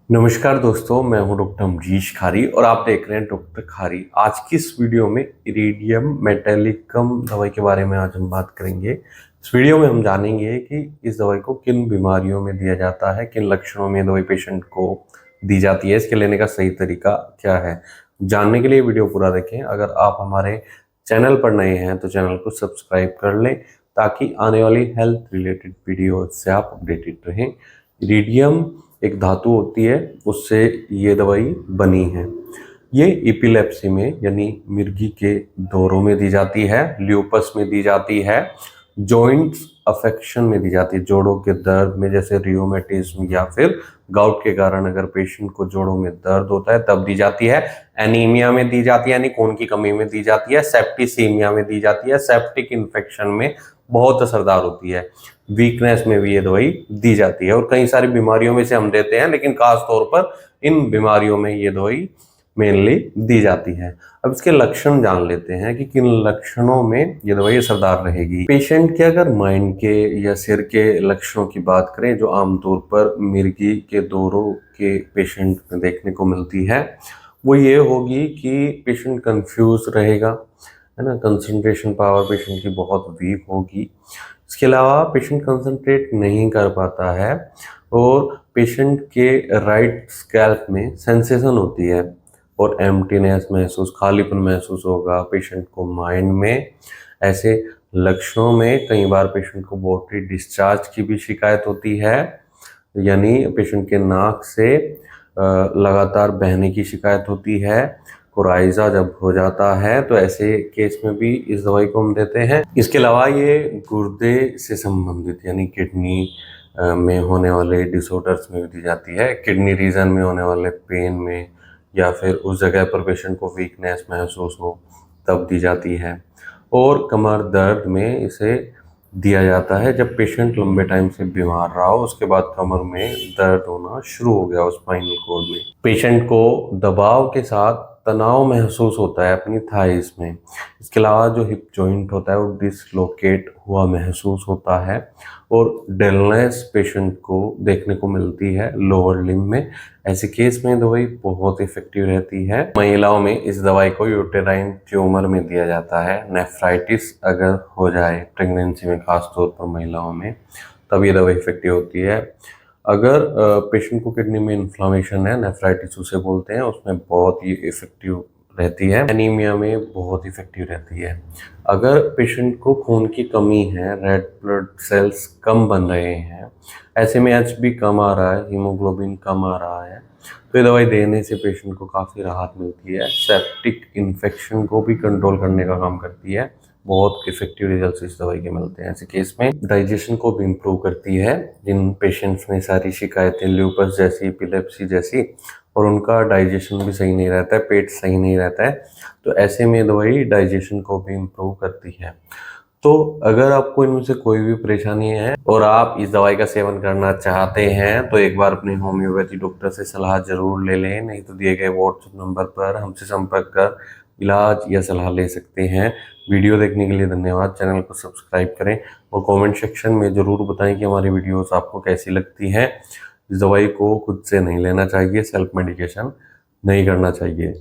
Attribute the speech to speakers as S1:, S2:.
S1: नमस्कार दोस्तों, मैं हूं डॉक्टर अमरीश खारी और आप देख रहे हैं डॉक्टर खारी। आज की इस वीडियो में इरिडियम मेटालिकम दवाई के बारे में आज हम बात करेंगे। इस वीडियो में हम जानेंगे कि इस दवाई को किन बीमारियों में दिया जाता है, किन लक्षणों में दवाई पेशेंट को दी जाती है, इसके लेने का सही तरीका क्या है। जानने के लिए वीडियो पूरा देखें। अगर आप हमारे चैनल पर नए हैं तो चैनल को सब्सक्राइब कर लें ताकि आने वाली हेल्थ रिलेटेड वीडियो से आप अपडेटेड रहें। इरिडियम एक धातु होती है, उससे ये दवाई बनी है। ये एपिलेप्सी में यानी मिर्गी के दौरों में दी जाती है, ल्यूपस में दी जाती है, जॉइंट्स अफेक्शन में दी जाती है, जोड़ों के दर्द में जैसे रियोमेटिज्म या फिर गाउट के कारण अगर पेशेंट को जोड़ों में दर्द होता है तब दी जाती है। एनीमिया में दी जाती है यानी खून की कमी में दी जाती है। सेप्टिसीमिया में दी जाती है, सेप्टिक इन्फेक्शन में बहुत असरदार होती है। वीकनेस में भी ये दवाई दी जाती है और कई सारी बीमारियों में से हम देते हैं, लेकिन खास तौर पर इन बीमारियों में ये दवाई मेनली दी जाती है। अब इसके लक्षण जान लेते हैं कि किन लक्षणों में ये दवाई असरदार रहेगी। पेशेंट के अगर माइंड के या सिर के लक्षणों की बात करें, जो आमतौर पर मिर्गी के दौरों के पेशेंट में देखने को मिलती है, वो ये होगी कि पेशेंट कंफ्यूज रहेगा, है ना। कंसंट्रेशन पावर पेशेंट की बहुत वीक होगी। इसके अलावा पेशेंट कंसंट्रेट नहीं कर पाता है और पेशेंट के राइट स्कैल्प में सेंसेशन होती है और एम्प्टीनेस महसूस, खालीपन महसूस होगा पेशेंट को माइंड में। ऐसे लक्षणों में कई बार पेशेंट को वाटरी डिस्चार्ज की भी शिकायत होती है, यानी पेशेंट के नाक से लगातार बहने की शिकायत होती है। कोराइजा जब हो जाता है तो ऐसे केस में भी इस दवाई को हम देते हैं। इसके अलावा ये गुर्दे से संबंधित यानी किडनी में होने वाले डिसऑर्डर्स में भी दी जाती है। किडनी रीजन में होने वाले पेन में या फिर उस जगह पर पेशेंट को वीकनेस महसूस हो तब दी जाती है। और कमर दर्द में इसे दिया जाता है जब पेशेंट लंबे टाइम से बीमार रहा हो, उसके बाद कमर में दर्द होना शुरू हो गया उस स्पाइनल कॉर्ड में। पेशेंट को दबाव के साथ तनाव महसूस होता है अपनी थाइस में। इसके अलावा जो हिप जॉइंट होता है वो डिसलोकेट हुआ महसूस होता है और डलनेस पेशेंट को देखने को मिलती है लोअर लिम्ब में। ऐसे केस में दवाई बहुत इफेक्टिव रहती है। महिलाओं में इस दवाई को यूटेराइन ट्यूमर में दिया जाता है। नेफ्राइटिस अगर हो जाए प्रेगनेंसी में, खास तौर पर महिलाओं में, तब ये दवाई इफेक्टिव होती है। अगर पेशेंट को किडनी में इन्फ्लामेशन है, नेफ्राइटिस उसे बोलते हैं, उसमें बहुत ही इफेक्टिव रहती है। एनीमिया में बहुत इफेक्टिव रहती है। अगर पेशेंट को खून की कमी है, रेड ब्लड सेल्स कम बन रहे हैं, ऐसे में एचबी कम आ रहा है, हीमोग्लोबिन कम आ रहा है, तो ये दवाई देने से पेशेंट को काफ़ी राहत मिलती है। सेप्टिक इन्फेक्शन को भी कंट्रोल करने का काम करती है। बहुत इफेक्टिव रिजल्ट्स इस दवाई के मिलते हैं ऐसे केस में। डाइजेशन को भी इम्प्रूव करती है। जिन पेशेंट्स में सारी शिकायतें ल्यूपस जैसी, एपिलेप्सी जैसी, और उनका डाइजेशन भी सही नहीं रहता है, पेट सही नहीं रहता है, तो ऐसे में दवाई डाइजेशन को भी इम्प्रूव करती है। तो अगर आपको इनमें से कोई भी परेशानी है और आप इस दवाई का सेवन करना चाहते हैं तो एक बार अपने होम्योपैथी डॉक्टर से सलाह जरूर ले लें, नहीं तो दिए गए व्हाट्सएप नंबर पर हमसे संपर्क कर इलाज या सलाह ले सकते हैं। वीडियो देखने के लिए धन्यवाद। चैनल को सब्सक्राइब करें और कमेंट सेक्शन में ज़रूर बताएं कि हमारी वीडियोस आपको कैसी लगती हैं। इस दवाई को खुद से नहीं लेना चाहिए, सेल्फ मेडिकेशन नहीं करना चाहिए।